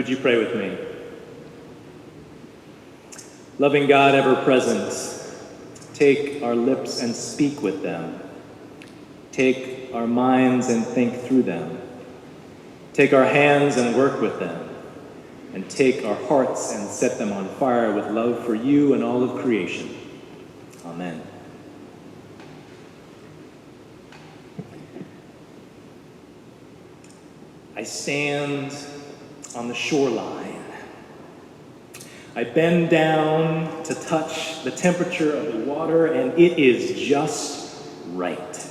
would you pray with me? Loving God, ever present, take our lips and speak with them. Take our minds and think through them. Take our hands and work with them. And take our hearts and set them on fire with love for you and all of creation. Amen. I stand on the shoreline. I bend down to touch the temperature of the water, and it is just right.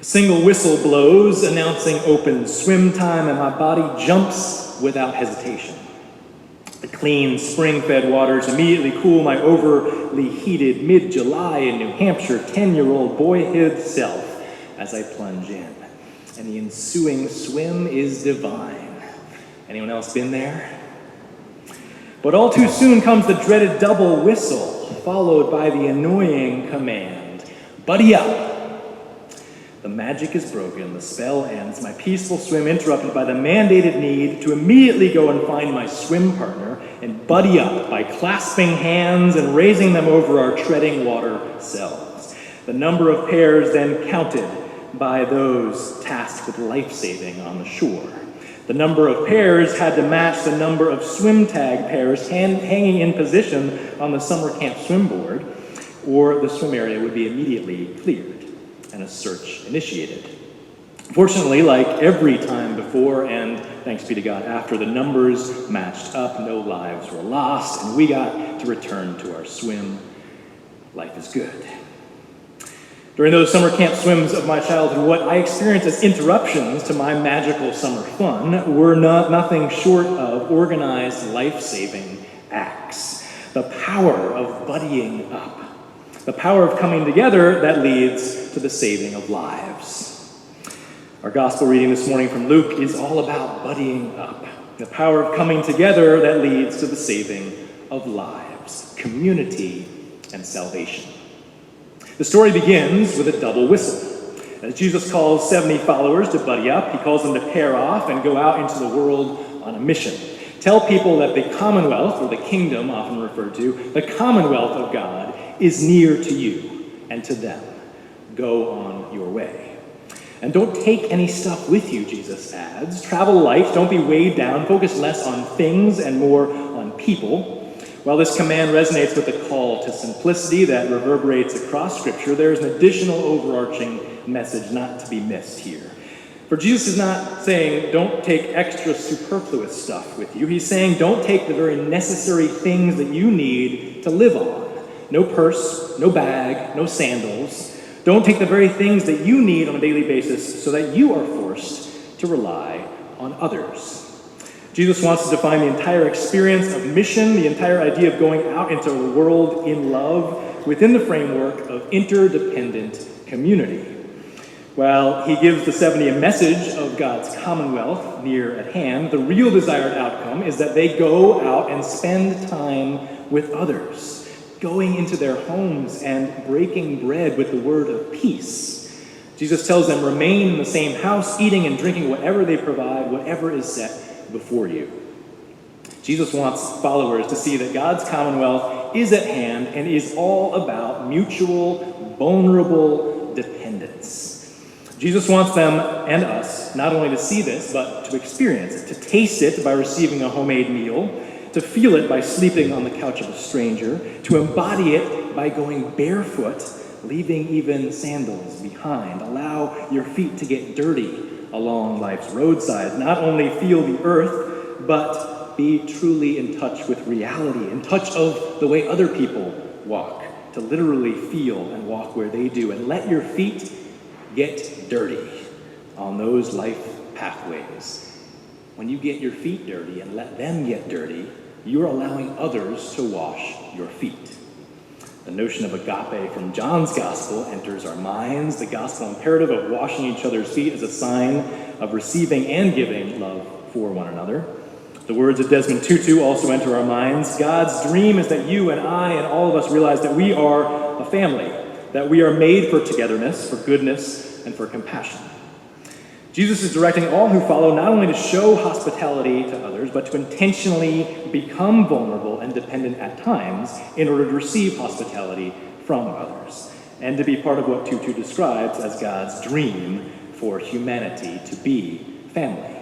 A single whistle blows, announcing open swim time, and my body jumps without hesitation. The clean, spring-fed waters immediately cool my overly heated mid-July in New Hampshire 10-year-old boyhood self as I plunge in. And the ensuing swim is divine. Anyone else been there? But all too soon comes the dreaded double whistle, followed by the annoying command, buddy up. The magic is broken, the spell ends, my peaceful swim interrupted by the mandated need to immediately go and find my swim partner and buddy up by clasping hands and raising them over our treading water selves. The number of pairs then counted by those tasked with life-saving on the shore. The number of pairs had to match the number of swim tag pairs hanging in position on the summer camp swim board, or the swim area would be immediately cleared and a search initiated. Fortunately, like every time before, and thanks be to God, after the numbers matched up, no lives were lost, and we got to return to our swim. Life is good. During those summer camp swims of my childhood, what I experienced as interruptions to my magical summer fun were nothing short of organized life-saving acts. The power of buddying up. The power of coming together that leads to the saving of lives. Our gospel reading this morning from Luke is all about buddying up. The power of coming together that leads to the saving of lives, community, and salvation. The story begins with a double whistle. As Jesus calls 70 followers to buddy up, he calls them to pair off and go out into the world on a mission. Tell people that the commonwealth, or the kingdom often referred to, the commonwealth of God is near to you and to them. Go on your way. And don't take any stuff with you, Jesus adds. Travel light, don't be weighed down, focus less on things and more on people. While this command resonates with the call to simplicity that reverberates across Scripture, there is an additional overarching message not to be missed here. For Jesus is not saying, don't take extra superfluous stuff with you. He's saying, don't take the very necessary things that you need to live on. No purse, no bag, no sandals. Don't take the very things that you need on a daily basis so that you are forced to rely on others. Jesus wants to define the entire experience of mission, the entire idea of going out into a world in love within the framework of interdependent community. While he gives the 70 a message of God's commonwealth near at hand, the real desired outcome is that they go out and spend time with others, going into their homes and breaking bread with the word of peace. Jesus tells them, remain in the same house, eating and drinking whatever they provide, whatever is set before you. Jesus wants followers to see that God's commonwealth is at hand and is all about mutual, vulnerable dependence. Jesus wants them and us not only to see this, but to experience it, to taste it by receiving a homemade meal, to feel it by sleeping on the couch of a stranger, to embody it by going barefoot, leaving even sandals behind. Allow your feet to get dirty along life's roadside. Not only feel the earth, but be truly in touch with reality, in touch of the way other people walk, to literally feel and walk where they do, and let your feet get dirty on those life pathways. When you get your feet dirty and let them get dirty, you're allowing others to wash your feet. The notion of agape from John's gospel enters our minds. The gospel imperative of washing each other's feet is a sign of receiving and giving love for one another. The words of Desmond Tutu also enter our minds. God's dream is that you and I and all of us realize that we are a family, that we are made for togetherness, for goodness, and for compassion. Jesus is directing all who follow not only to show hospitality to others, but to intentionally become vulnerable and dependent at times in order to receive hospitality from others, and to be part of what Tutu describes as God's dream for humanity to be family.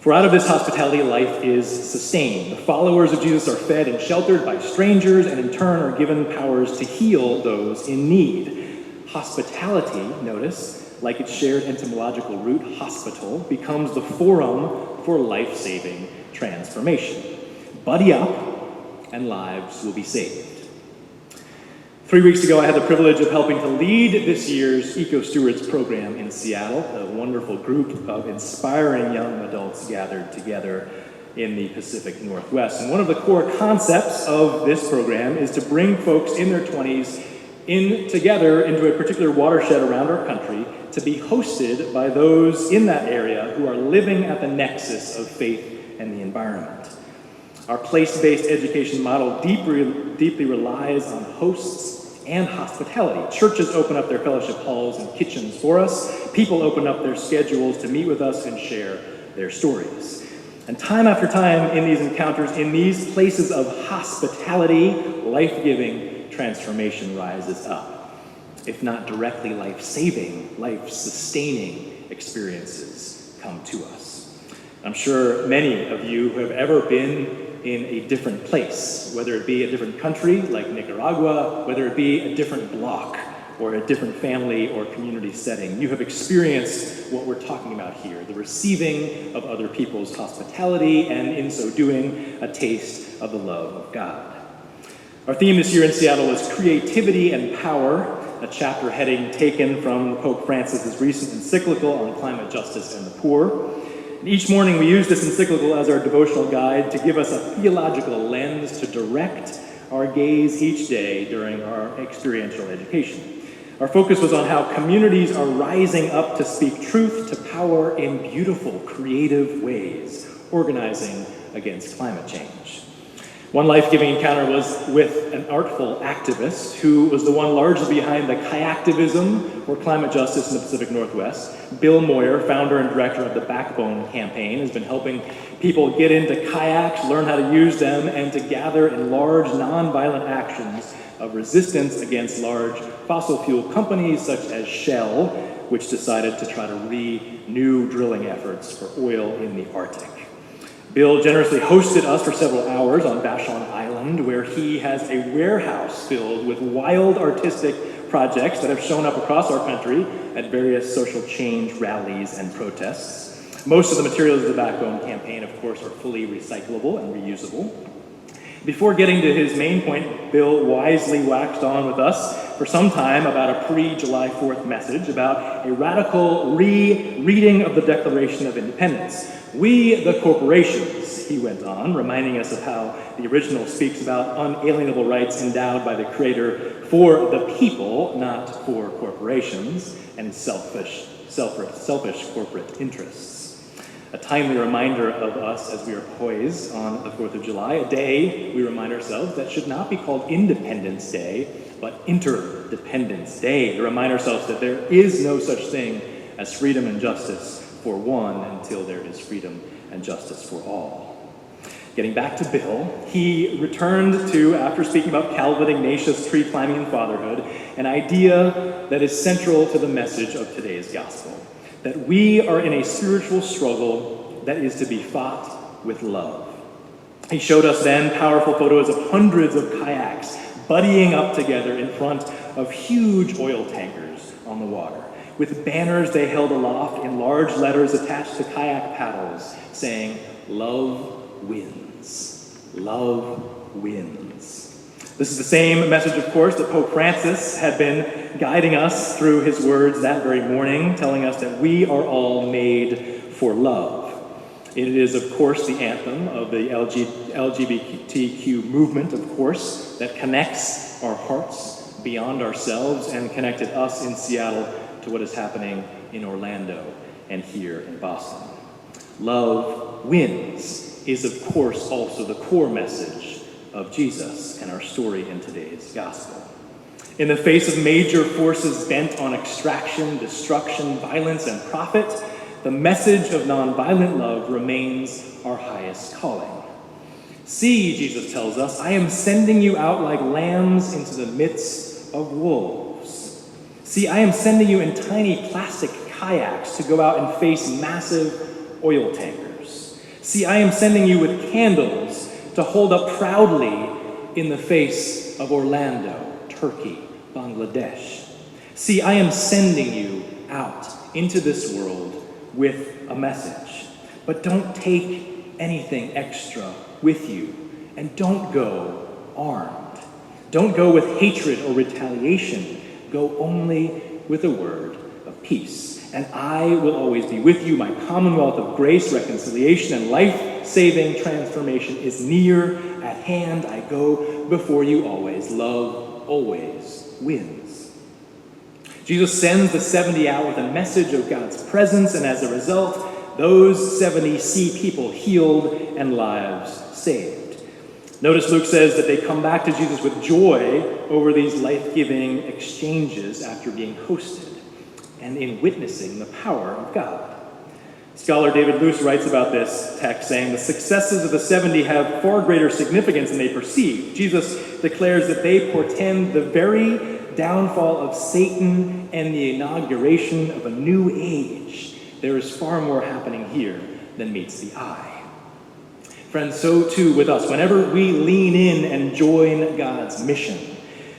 For out of this hospitality, life is sustained. The followers of Jesus are fed and sheltered by strangers, and in turn are given powers to heal those in need. Hospitality, notice, like its shared etymological root, hospital, becomes the forum for life-saving transformation. Buddy up, and lives will be saved. 3 weeks ago, I had the privilege of helping to lead this year's Eco Stewards program in Seattle, a wonderful group of inspiring young adults gathered together in the Pacific Northwest. And one of the core concepts of this program is to bring folks in their 20s together into a particular watershed around our country to be hosted by those in that area who are living at the nexus of faith and the environment. Our place-based education model deeply relies on hosts and hospitality. Churches open up their fellowship halls and kitchens for us. People open up their schedules to meet with us and share their stories. And time after time in these encounters, in these places of hospitality, life-giving transformation rises up. If not directly life-saving, life-sustaining experiences come to us. I'm sure many of you who have ever been in a different place, whether it be a different country like Nicaragua, whether it be a different block or a different family or community setting, you have experienced what we're talking about here, the receiving of other people's hospitality, and in so doing, a taste of the love of God. Our theme this year in Seattle is Creativity and Power, a chapter heading taken from Pope Francis's recent encyclical on climate justice and the poor. And each morning we use this encyclical as our devotional guide to give us a theological lens to direct our gaze each day during our experiential education. Our focus was on how communities are rising up to speak truth to power in beautiful, creative ways, organizing against climate change. One life-giving encounter was with an artful activist who was the one largely behind the kayaktivism for climate justice in the Pacific Northwest. Bill Moyer, founder and director of the Backbone campaign, has been helping people get into kayaks, learn how to use them, and to gather in large nonviolent actions of resistance against large fossil fuel companies such as Shell, which decided to try to renew drilling efforts for oil in the Arctic. Bill generously hosted us for several hours on Vashon Island, where he has a warehouse filled with wild artistic projects that have shown up across our country at various social change rallies and protests. Most of the materials of the Backbone campaign, of course, are fully recyclable and reusable. Before getting to his main point, Bill wisely waxed on with us for some time about a pre-July 4th message about a radical re-reading of the Declaration of Independence. We, the corporations, he went on, reminding us of how the original speaks about unalienable rights endowed by the Creator for the people, not for corporations, and selfish corporate interests. A timely reminder of us as we are poised on the 4th of July, a day, we remind ourselves, that should not be called Independence Day, but Interdependence Day, to remind ourselves that there is no such thing as freedom and justice for one until there is freedom and justice for all. Getting back to Bill, he returned to, after speaking about Calvin Ignatius, tree climbing and fatherhood, an idea that is central to the message of today's gospel, that we are in a spiritual struggle that is to be fought with love. He showed us then powerful photos of hundreds of kayaks buddying up together in front of huge oil tankers on the water, with banners they held aloft in large letters attached to kayak paddles saying, "Love wins. Love wins." This is the same message, of course, that Pope Francis had been guiding us through his words that very morning, telling us that we are all made for love. It is, of course, the anthem of the LGBTQ movement, of course, that connects our hearts beyond ourselves and connected us in Seattle to what is happening in Orlando and here in Boston. Love wins is, of course, also the core message of Jesus and our story in today's gospel. In the face of major forces bent on extraction, destruction, violence, and profit, the message of nonviolent love remains our highest calling. See, Jesus tells us, I am sending you out like lambs into the midst of wolves. See, I am sending you in tiny plastic kayaks to go out and face massive oil tankers. See, I am sending you with candles to hold up proudly in the face of Orlando, Turkey, Bangladesh. See, I am sending you out into this world with a message. But don't take anything extra with you, and don't go armed. Don't go with hatred or retaliation. Go only with a word of peace. And I will always be with you. My commonwealth of grace, reconciliation, and life-saving transformation is near at hand. I go before you always. Love always wins. Jesus sends the 70 out with a message of God's presence, and as a result, those 70 see people healed and lives saved. Notice Luke says that they come back to Jesus with joy over these life-giving exchanges after being hosted and in witnessing the power of God. Scholar David Luce writes about this text, saying, the successes of the 70 have far greater significance than they perceive. Jesus declares that they portend the very downfall of Satan and the inauguration of a new age. There is far more happening here than meets the eye. Friends, so too with us. Whenever we lean in and join God's mission,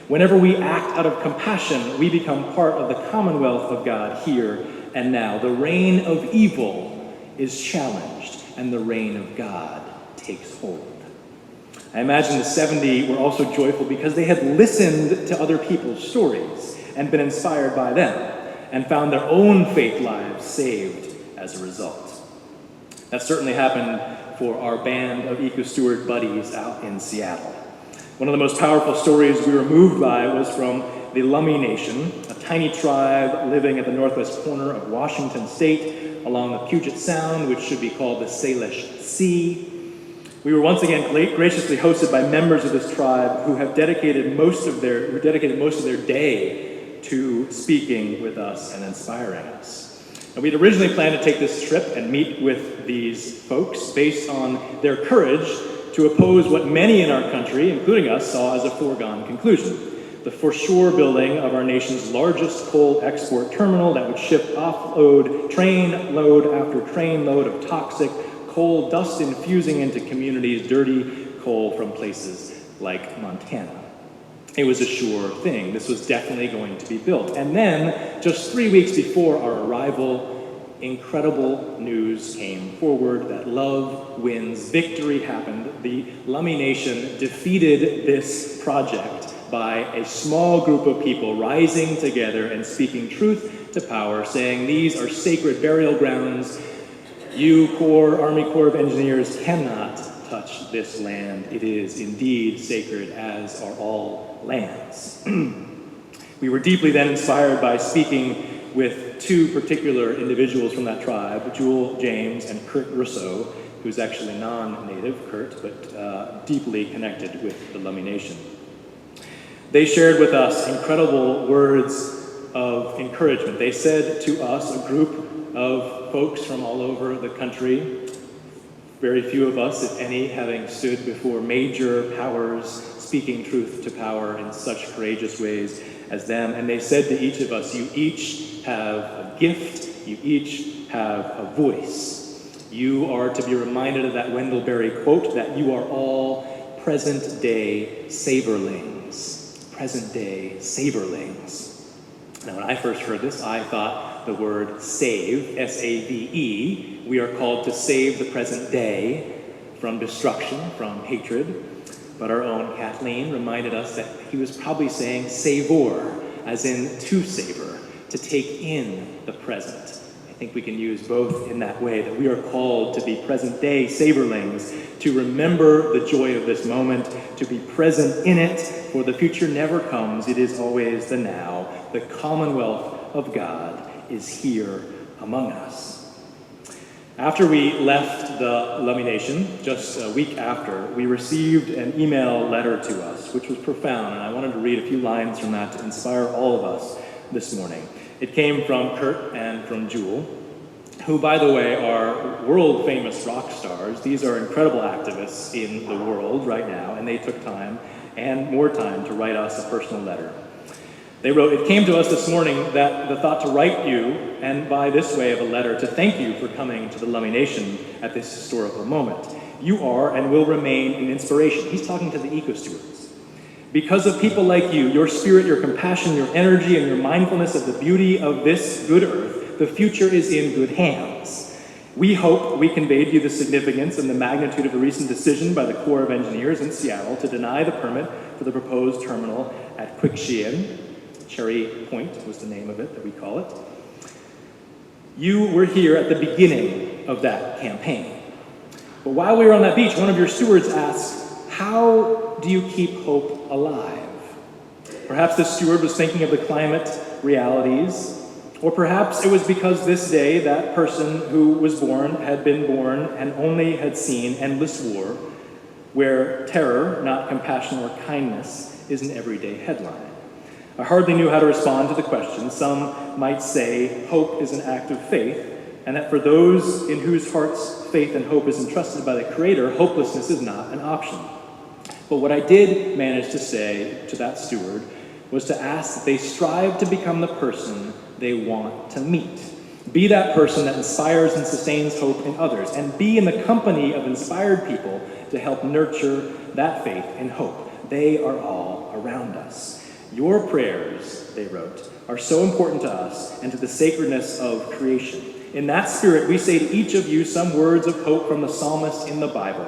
whenever we act out of compassion, we become part of the commonwealth of God here and now. The reign of evil is challenged, and the reign of God takes hold. I imagine the 70 were also joyful because they had listened to other people's stories and been inspired by them, and found their own faith lives saved as a result. That certainly happened for our band of Eco-Steward buddies out in Seattle. One of the most powerful stories we were moved by was from the Lummi Nation, a tiny tribe living at the northwest corner of Washington State along the Puget Sound, which should be called the Salish Sea. We were once again graciously hosted by members of this tribe who have dedicated most of their day to speaking with us and inspiring us. And we'd originally planned to take this trip and meet with these folks based on their courage to oppose what many in our country, including us, saw as a foregone conclusion: the foreshore building of our nation's largest coal export terminal that would ship offload train load after train load of toxic coal dust infusing into communities dirty coal from places like Montana. It was a sure thing. This was definitely going to be built. And then, just 3 weeks before our arrival, incredible news came forward that love wins. Victory happened. The Lummi Nation defeated this project by a small group of people rising together and speaking truth to power, saying, these are sacred burial grounds. You, Army Corps of Engineers, cannot touch this land. It is indeed sacred, as are all lands. We were deeply then inspired by speaking with two particular individuals from that tribe, Jewel James and Kurt Russo, who's actually non-native, Kurt, but deeply connected with the Lummi Nation. They shared with us incredible words of encouragement. They said to us, a group of folks from all over the country, very few of us, if any, having stood before major powers, speaking truth to power in such courageous ways as them. And they said to each of us, you each have a gift, you each have a voice. You are to be reminded of that Wendell Berry quote, that you are all present-day saberlings. Present-day saberlings. Now, when I first heard this, I thought the word save, S-A-V-E, we are called to save the present day from destruction, from hatred. But our own Kathleen reminded us that he was probably saying savor, as in to savor, to take in the present. I think we can use both in that way, that we are called to be present-day saberlings, to remember the joy of this moment, to be present in it, for the future never comes, it is always the now. The commonwealth of God is here among us. After we left the Lummi Nation, just a week after, we received an email letter to us, which was profound, and I wanted to read a few lines from that to inspire all of us this morning. It came from Kurt and from Jewel. who, by the way, are world-famous rock stars. These are incredible activists in the world right now, and they took time and more time to write us a personal letter. They wrote, "It came to us this morning that the thought to write you, and by this way of a letter, to thank you for coming to the Lummi Nation at this historical moment. You are and will remain an inspiration." He's talking to the eco-stewards. "Because of people like you, your spirit, your compassion, your energy, and your mindfulness of the beauty of this good earth, the future is in good hands. We hope we conveyed you the significance and the magnitude of the recent decision by the Corps of Engineers in Seattle to deny the permit for the proposed terminal at Quickshean. Cherry Point was the name of it that we call it. You were here at the beginning of that campaign. But while we were on that beach, one of your stewards asked, 'How do you keep hope alive?' Perhaps this steward was thinking of the climate realities, or perhaps it was because this day that person who was born had been born and only had seen endless war, where terror, not compassion or kindness, is an everyday headline. I hardly knew how to respond to the question. Some might say hope is an act of faith, and that for those in whose hearts faith and hope is entrusted by the Creator, hopelessness is not an option. But what I did manage to say to that steward was to ask that they strive to become the person they want to meet. Be that person that inspires and sustains hope in others, and be in the company of inspired people to help nurture that faith and hope. They are all around us. Your prayers," they wrote, "are so important to us and to the sacredness of creation. In that spirit, we say to each of you some words of hope from the psalmist in the Bible.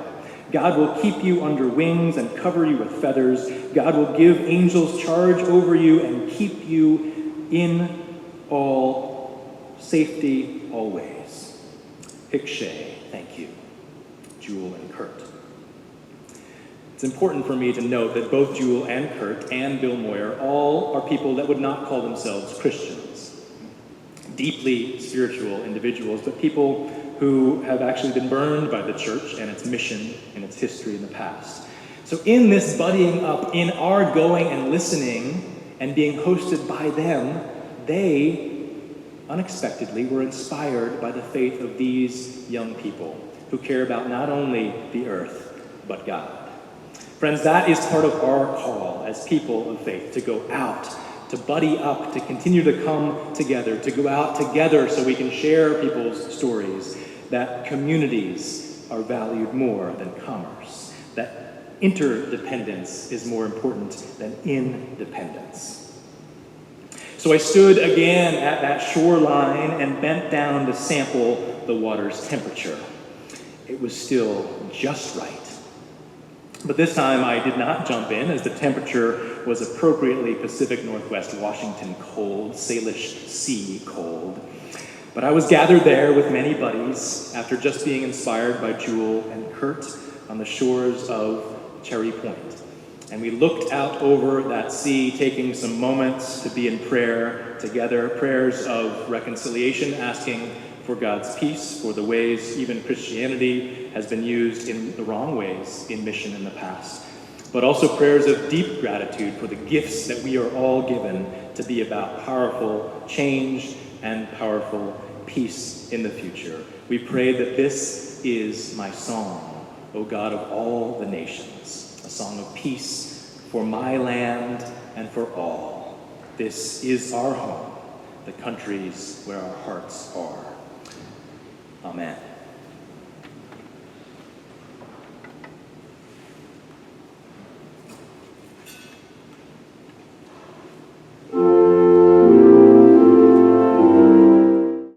God will keep you under wings and cover you with feathers. God will give angels charge over you and keep you in all safety always. Hikshe, thank you. Jewel and Kurt." It's important for me to note that both Jewel and Kurt and Bill Moyer all are people that would not call themselves Christians. Deeply spiritual individuals, but people who have actually been burned by the church and its mission and its history in the past. So in this buddying up, in our going and listening and being hosted by them, they unexpectedly were inspired by the faith of these young people who care about not only the earth, but God. Friends, that is part of our call as people of faith, to go out, to buddy up, to continue to come together, to go out together so we can share people's stories, that communities are valued more than commerce, that interdependence is more important than independence. So I stood again at that shoreline and bent down to sample the water's temperature. It was still just right. But this time I did not jump in, as the temperature was appropriately Pacific Northwest Washington cold, Salish Sea cold. But I was gathered there with many buddies after just being inspired by Jewel and Kurt on the shores of Cherry Point. And we looked out over that sea, taking some moments to be in prayer together, prayers of reconciliation, asking for God's peace, for the ways even Christianity has been used in the wrong ways in mission in the past. But also prayers of deep gratitude for the gifts that we are all given to be about powerful change and powerful peace in the future. We pray that this is my song, O God of all the nations, a song of peace for my land and for all. This is our home, the countries where our hearts are. Amen.